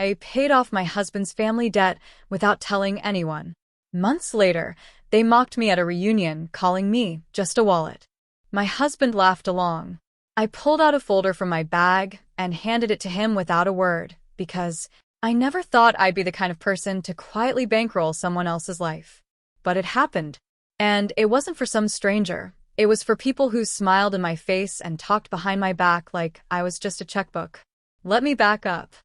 I paid off my husband's family debt without telling anyone. Months later, they mocked me at a reunion, calling me just a wallet. My husband laughed along. I pulled out a folder from my bag and handed it to him without a word, because I never thought I'd be the kind of person to quietly bankroll someone else's life. But it happened. And it wasn't for some stranger. It was for people who smiled in my face and talked behind my back like I was just a checkbook. Let me back up.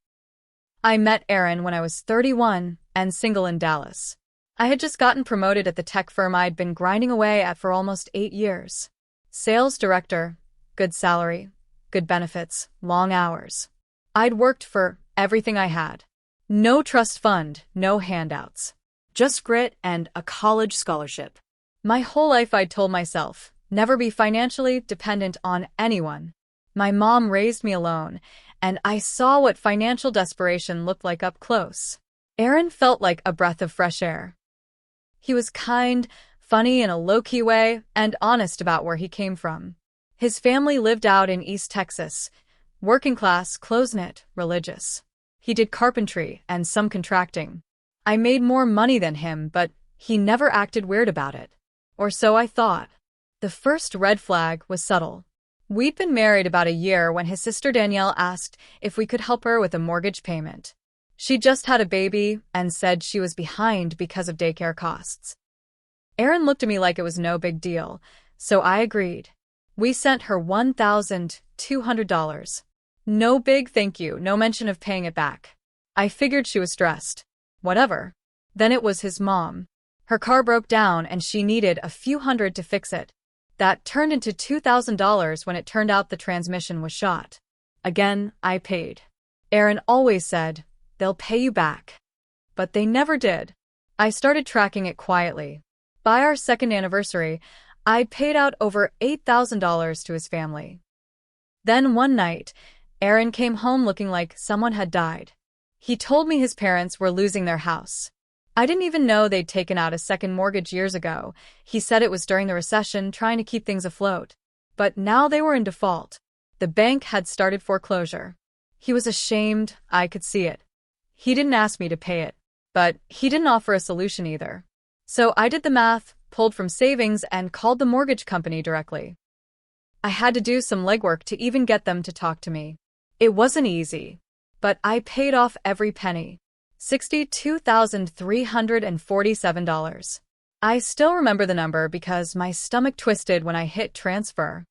I met Aaron when I was 31 and single in Dallas. I had just gotten promoted at the tech firm I'd been grinding away at for almost 8 years. Sales director, good salary, good benefits, long hours. I'd worked for everything I had. No trust fund, no handouts. Just grit and a college scholarship. My whole life I'd told myself, never be financially dependent on anyone. My mom raised me alone, and I saw what financial desperation looked like up close. Aaron felt like a breath of fresh air. He was kind, funny in a low-key way, and honest about where he came from. His family lived out in East Texas, working class, close-knit, religious. He did carpentry and some contracting. I made more money than him, but he never acted weird about it. Or so I thought. The first red flag was subtle. We'd been married about a year when his sister Danielle asked if we could help her with a mortgage payment. She just had a baby and said she was behind because of daycare costs. Aaron looked at me like it was no big deal, so I agreed. We sent her $1,200. No big thank you, no mention of paying it back. I figured she was stressed. Whatever. Then it was his mom. Her car broke down and she needed a few hundred to fix it. That turned into $2,000 when it turned out the transmission was shot. Again, I paid. Aaron always said, they'll pay you back. But they never did. I started tracking it quietly. By our second anniversary, I'd paid out over $8,000 to his family. Then one night, Aaron came home looking like someone had died. He told me his parents were losing their house. I didn't even know they'd taken out a second mortgage years ago. He said it was during the recession, trying to keep things afloat. But now they were in default. The bank had started foreclosure. He was ashamed, I could see it. He didn't ask me to pay it, but he didn't offer a solution either. So I did the math, pulled from savings, and called the mortgage company directly. I had to do some legwork to even get them to talk to me. It wasn't easy, but I paid off every penny. $62,347. I still remember the number because my stomach twisted when I hit transfer.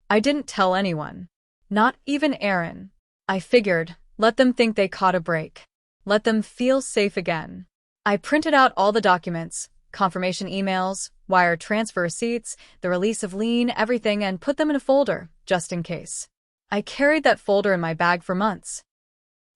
I didn't tell anyone. Not even Aaron. I figured, let them think they caught a break. Let them feel safe again. I printed out all the documents, confirmation emails, wire transfer receipts, the release of lien, everything, and put them in a folder, just in case. I carried that folder in my bag for months.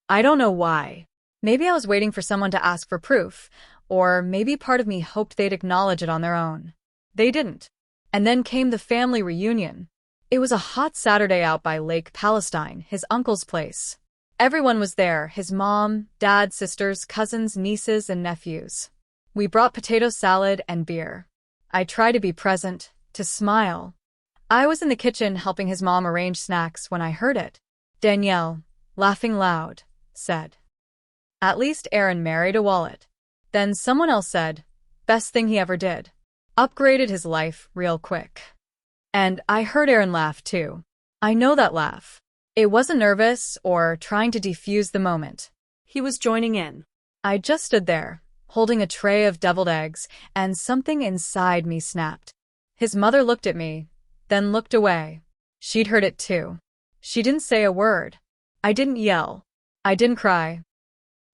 I don't know why. Maybe I was waiting for someone to ask for proof, or maybe part of me hoped they'd acknowledge it on their own. They didn't. And then came the family reunion. It was a hot Saturday out by Lake Palestine, his uncle's place. Everyone was there, his mom, dad, sisters, cousins, nieces, and nephews. We brought potato salad and beer. I tried to be present, to smile. I was in the kitchen helping his mom arrange snacks when I heard it. Danielle, laughing loud, said, "At least Aaron married a wallet." Then someone else said, "Best thing he ever did. Upgraded his life real quick." And I heard Aaron laugh too. I know that laugh. It wasn't nervous or trying to defuse the moment. He was joining in. I just stood there, holding a tray of deviled eggs, and something inside me snapped. His mother looked at me, then looked away. She'd heard it too. She didn't say a word. I didn't yell. I didn't cry.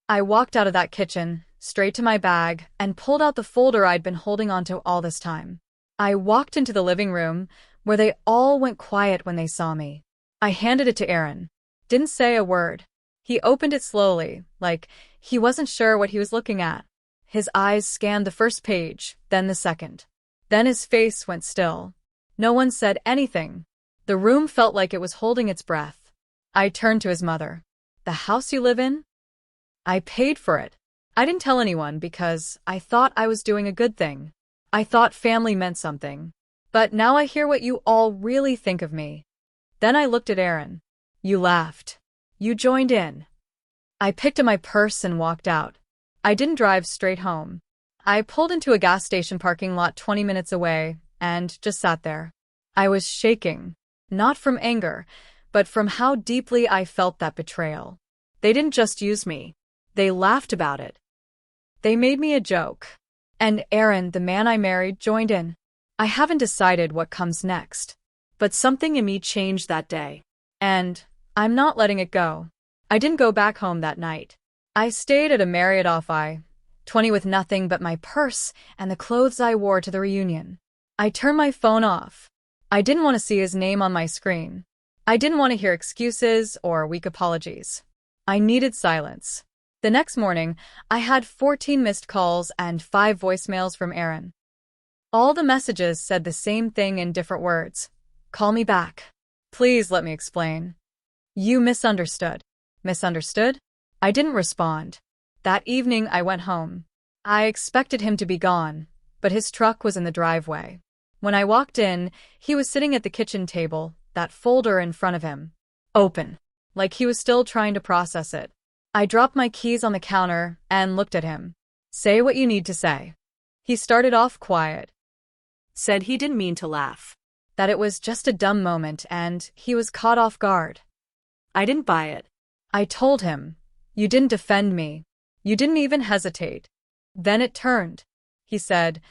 I walked out of that kitchen, straight to my bag, and pulled out the folder I'd been holding onto all this time. I walked into the living room, where they all went quiet when they saw me. I handed it to Aaron. Didn't say a word. He opened it slowly, like he wasn't sure what he was looking at. His eyes scanned the first page, then the second. Then his face went still. No one said anything. The room felt like it was holding its breath. I turned to his mother. "The house you live in? I paid for it." I didn't tell anyone because I thought I was doing a good thing. I thought family meant something. But now I hear what you all really think of me. Then I looked at Aaron. "You laughed. You joined in." I picked up my purse and walked out. I didn't drive straight home. I pulled into a gas station parking lot 20 minutes away and just sat there. I was shaking, not from anger, but from how deeply I felt that betrayal. They didn't just use me. They laughed about it. They made me a joke. And Aaron, the man I married, joined in. I haven't decided what comes next. But something in me changed that day. And I'm not letting it go. I didn't go back home that night. I stayed at a Marriott off I-20 with nothing but my purse and the clothes I wore to the reunion. I turned my phone off. I didn't want to see his name on my screen. I didn't want to hear excuses or weak apologies. I needed silence. The next morning, I had 14 missed calls and 5 voicemails from Aaron. All the messages said the same thing in different words. Call me back. Please let me explain. You misunderstood. Misunderstood? I didn't respond. That evening, I went home. I expected him to be gone, but his truck was in the driveway. When I walked in, he was sitting at the kitchen table, that folder in front of him. Open. Like he was still trying to process it. I dropped my keys on the counter and looked at him. Say what you need to say. He started off quiet. Said he didn't mean to laugh. That it was just a dumb moment and he was caught off guard. I didn't buy it. I told him. You didn't defend me. You didn't even hesitate. Then it turned. He said,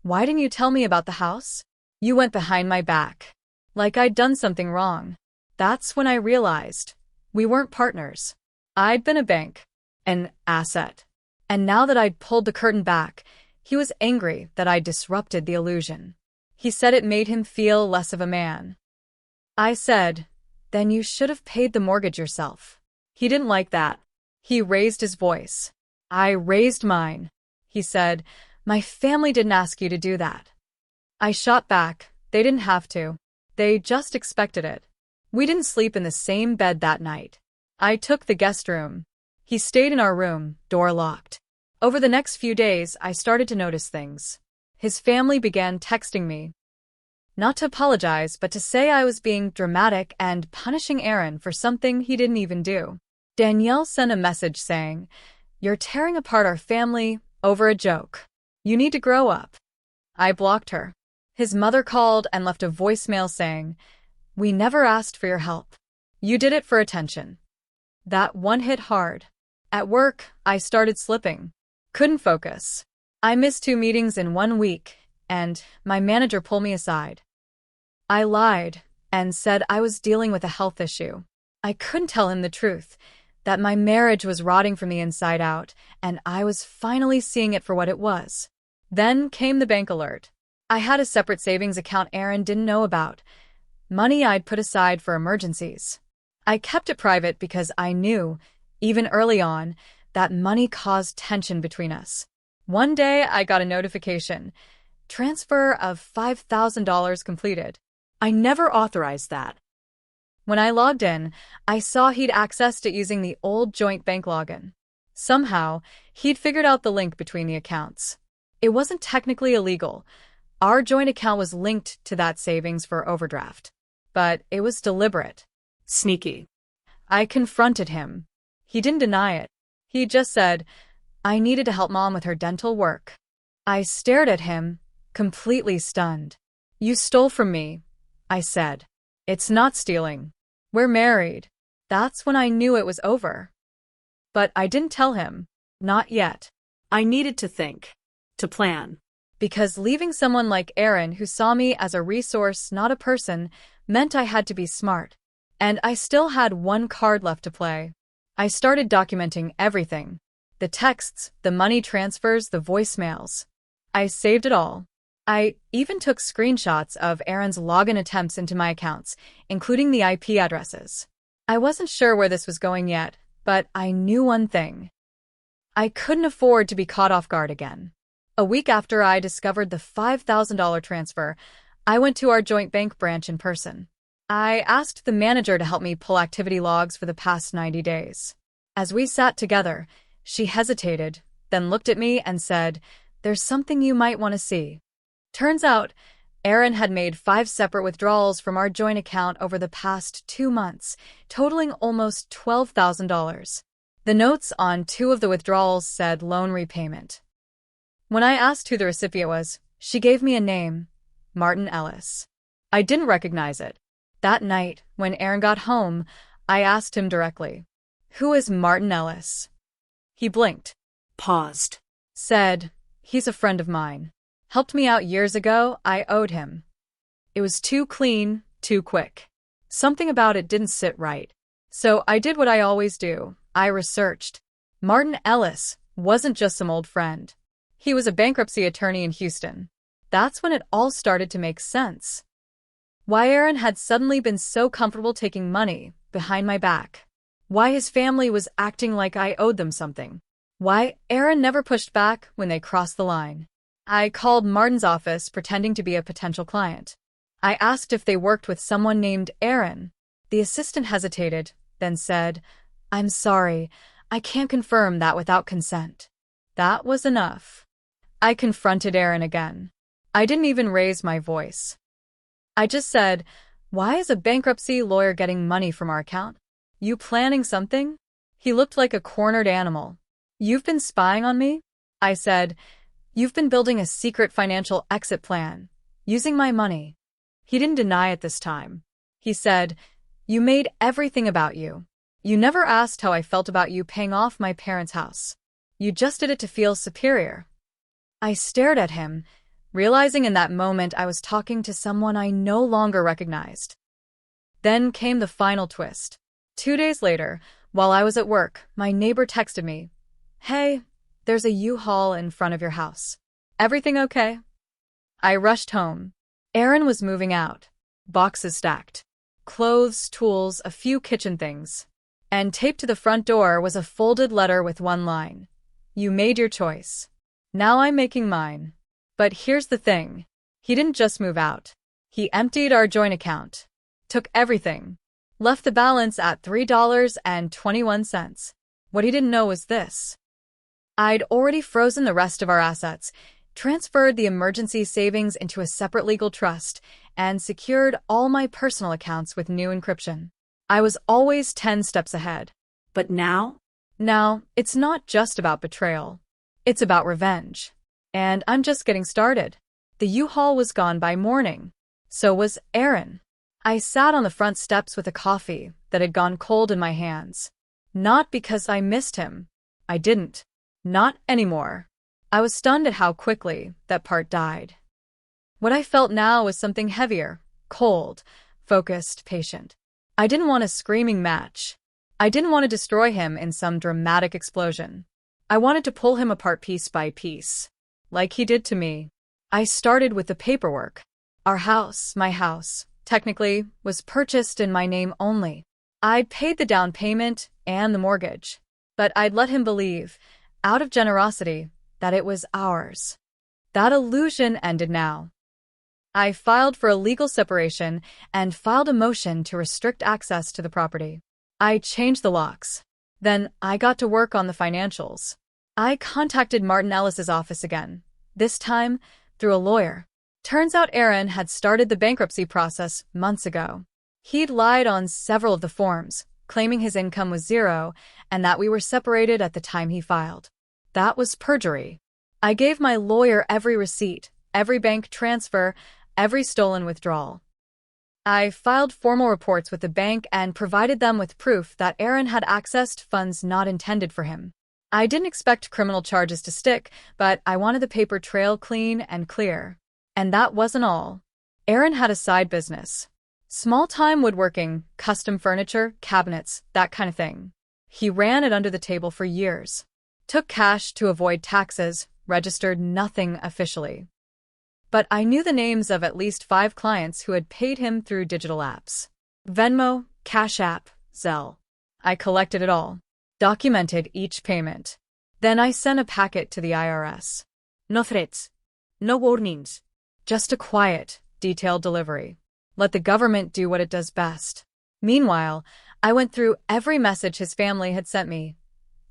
why didn't you tell me about the house? You went behind my back. Like I'd done something wrong. That's when I realized. We weren't partners. I'd been a bank. An asset. And now that I'd pulled the curtain back, he was angry that I'd disrupted the illusion. He said it made him feel less of a man. I said, then you should have paid the mortgage yourself. He didn't like that. He raised his voice. I raised mine. He said, my family didn't ask you to do that. I shot back. They didn't have to. They just expected it. We didn't sleep in the same bed that night. I took the guest room. He stayed in our room, door locked. Over the next few days, I started to notice things. His family began texting me. Not to apologize, but to say I was being dramatic and punishing Aaron for something he didn't even do. Danielle sent a message saying, you're tearing apart our family over a joke. You need to grow up. I blocked her. His mother called and left a voicemail saying, we never asked for your help. You did it for attention. That one hit hard. At work, I started slipping. Couldn't focus. I missed 2 meetings in 1 week, and my manager pulled me aside. I lied and said I was dealing with a health issue. I couldn't tell him the truth, that my marriage was rotting from the inside out, and I was finally seeing it for what it was. Then came the bank alert. I had a separate savings account Aaron didn't know about, money I'd put aside for emergencies. I kept it private because I knew, even early on, that money caused tension between us. One day I got a notification. Transfer of $5,000 completed. I never authorized that. When I logged in, I saw he'd accessed it using the old joint bank login. Somehow, he'd figured out the link between the accounts. It wasn't technically illegal. Our joint account was linked to that savings for overdraft. But it was deliberate. Sneaky. I confronted him. He didn't deny it. He just said, I needed to help Mom with her dental work. I stared at him, completely stunned. You stole from me, I said. It's not stealing. We're married. That's when I knew it was over. But I didn't tell him. Not yet. I needed to think. To plan. Because leaving someone like Aaron, who saw me as a resource, not a person, meant I had to be smart. And I still had one card left to play. I started documenting everything. The texts, the money transfers, the voicemails. I saved it all. I even took screenshots of Aaron's login attempts into my accounts, including the IP addresses. I wasn't sure where this was going yet, but I knew one thing. I couldn't afford to be caught off guard again. A week after I discovered the $5,000 transfer, I went to our joint bank branch in person. I asked the manager to help me pull activity logs for the past 90 days. As we sat together, she hesitated, then looked at me and said, there's something you might want to see. Turns out, Aaron had made 5 separate withdrawals from our joint account over the past 2 months, totaling almost $12,000. The notes on 2 of the withdrawals said loan repayment. When I asked who the recipient was, she gave me a name, Martin Ellis. I didn't recognize it. That night, when Aaron got home, I asked him directly, "Who is Martin Ellis?" He blinked, paused, said, "He's a friend of mine. Helped me out years ago, I owed him." It was too clean, too quick. Something about it didn't sit right. So I did what I always do. I researched. Martin Ellis wasn't just some old friend. He was a bankruptcy attorney in Houston. That's when it all started to make sense. Why Aaron had suddenly been so comfortable taking money behind my back. Why his family was acting like I owed them something. Why Aaron never pushed back when they crossed the line. I called Martin's office pretending to be a potential client. I asked if they worked with someone named Aaron. The assistant hesitated, then said, "I'm sorry, I can't confirm that without consent." That was enough. I confronted Aaron again. I didn't even raise my voice. I just said, "Why is a bankruptcy lawyer getting money from our account? You planning something?" He looked like a cornered animal. "You've been spying on me?" I said, "You've been building a secret financial exit plan, using my money." He didn't deny it this time. He said, "You made everything about you. You never asked how I felt about you paying off my parents' house. You just did it to feel superior." I stared at him, realizing in that moment I was talking to someone I no longer recognized. Then came the final twist. 2 days later, while I was at work, my neighbor texted me, "Hey, there's a U-Haul in front of your house. Everything okay?" I rushed home. Aaron was moving out. Boxes stacked. Clothes, tools, a few kitchen things. And taped to the front door was a folded letter with one line. "You made your choice. Now I'm making mine." But here's the thing. He didn't just move out. He emptied our joint account. Took everything. Left the balance at $3.21. What he didn't know was this. I'd already frozen the rest of our assets, transferred the emergency savings into a separate legal trust, and secured all my personal accounts with new encryption. I was always 10 steps ahead. But now? Now, it's not just about betrayal. It's about revenge. And I'm just getting started. The U-Haul was gone by morning. So was Aaron. I sat on the front steps with a coffee that had gone cold in my hands. Not because I missed him. I didn't. Not anymore. I was stunned at how quickly that part died. What I felt now was something heavier, cold, focused, patient. I didn't want a screaming match. I didn't want to destroy him in some dramatic explosion. I wanted to pull him apart piece by piece. Like he did to me. I started with the paperwork. Our house, my house, technically, was purchased in my name only. I'd paid the down payment and the mortgage. But I'd let him believe, out of generosity, that it was ours. That illusion ended now. I filed for a legal separation and filed a motion to restrict access to the property. I changed the locks. Then I got to work on the financials. I contacted Martin Ellis's office again, this time through a lawyer. Turns out Aaron had started the bankruptcy process months ago. He'd lied on several of the forms, claiming his income was zero and that we were separated at the time he filed. That was perjury. I gave my lawyer every receipt, every bank transfer, every stolen withdrawal. I filed formal reports with the bank and provided them with proof that Aaron had accessed funds not intended for him. I didn't expect criminal charges to stick, but I wanted the paper trail clean and clear. And that wasn't all. Aaron had a side business. Small-time woodworking, custom furniture, cabinets, that kind of thing. He ran it under the table for years. Took cash to avoid taxes, registered nothing officially. But I knew the names of at least 5 clients who had paid him through digital apps. Venmo, Cash App, Zelle. I collected it all. Documented each payment. Then I sent a packet to the IRS. No threats. No warnings. Just a quiet, detailed delivery. Let the government do what it does best. Meanwhile, I went through every message his family had sent me.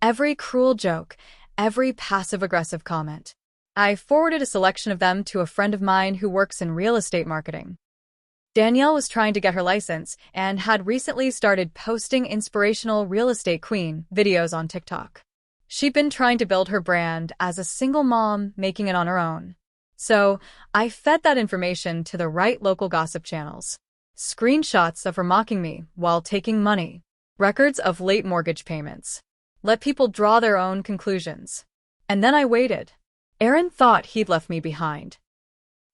Every cruel joke, every passive-aggressive comment. I forwarded a selection of them to a friend of mine who works in real estate marketing. Danielle was trying to get her license and had recently started posting inspirational real estate queen videos on TikTok. She'd been trying to build her brand as a single mom, making it on her own. So I fed that information to the right local gossip channels. Screenshots of her mocking me while taking money. Records of late mortgage payments. Let people draw their own conclusions. And then I waited. Aaron thought he'd left me behind.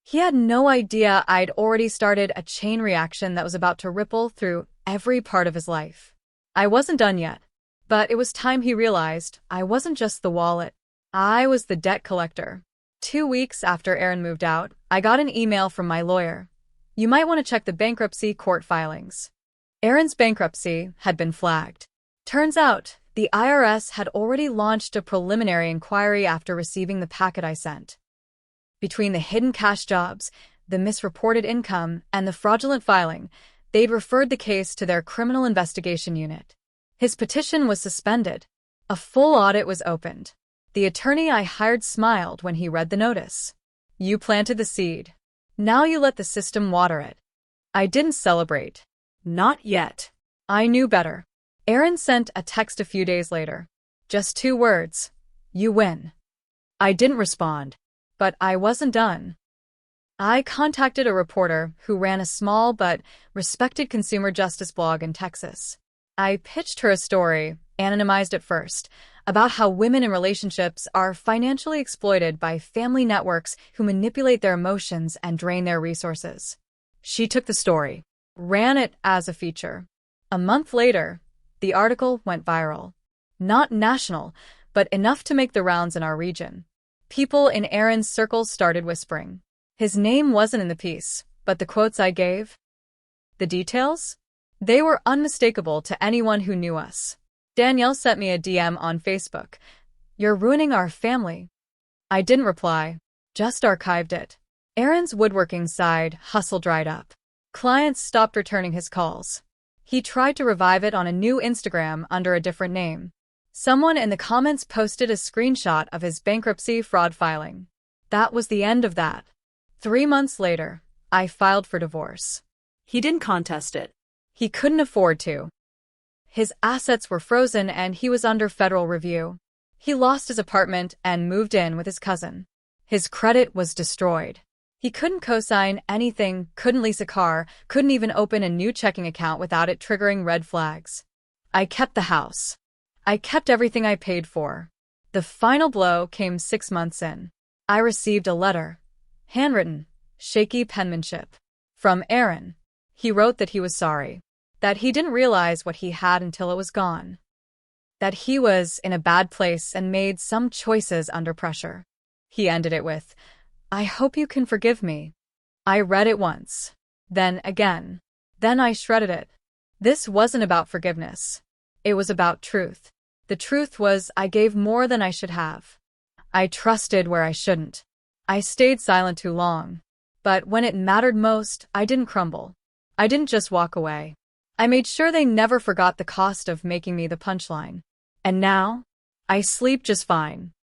He had no idea I'd already started a chain reaction that was about to ripple through every part of his life. I wasn't done yet, but it was time he realized I wasn't just the wallet. I was the debt collector. 2 weeks after Aaron moved out, I got an email from my lawyer. You might want to check the bankruptcy court filings. Aaron's bankruptcy had been flagged. Turns out, the IRS had already launched a preliminary inquiry after receiving the packet I sent. Between the hidden cash jobs, the misreported income, and the fraudulent filing, they'd referred the case to their criminal investigation unit. His petition was suspended. A full audit was opened. The attorney I hired smiled when he read the notice. You planted the seed. Now you let the system water it. I didn't celebrate. Not yet. I knew better. Aaron sent a text a few days later. Just 2 words. You win. I didn't respond. But I wasn't done. I contacted a reporter who ran a small but respected consumer justice blog in Texas. I pitched her a story, anonymized at first, about how women in relationships are financially exploited by family networks who manipulate their emotions and drain their resources. She took the story, ran it as a feature. A month later, the article went viral. Not national, but enough to make the rounds in our region. People in Aaron's circles started whispering. His name wasn't in the piece, but the quotes I gave? The details? They were unmistakable to anyone who knew us. Danielle sent me a DM on Facebook. You're ruining our family. I didn't reply, just archived it. Aaron's woodworking side hustle dried up. Clients stopped returning his calls. He tried to revive it on a new Instagram under a different name. Someone in the comments posted a screenshot of his bankruptcy fraud filing. That was the end of that. 3 months later, I filed for divorce. He didn't contest it. He couldn't afford to. His assets were frozen and he was under federal review. He lost his apartment and moved in with his cousin. His credit was destroyed. He couldn't co-sign anything, couldn't lease a car, couldn't even open a new checking account without it triggering red flags. I kept the house. I kept everything I paid for. The final blow came 6 months in. I received a letter. Handwritten, shaky penmanship. From Aaron. He wrote that he was sorry. That he didn't realize what he had until it was gone. That he was in a bad place and made some choices under pressure. He ended it with, I hope you can forgive me. I read it once. Then again. Then I shredded it. This wasn't about forgiveness. It was about truth. The truth was I gave more than I should have. I trusted where I shouldn't. I stayed silent too long. But when it mattered most, I didn't crumble. I didn't just walk away. I made sure they never forgot the cost of making me the punchline. And now, I sleep just fine.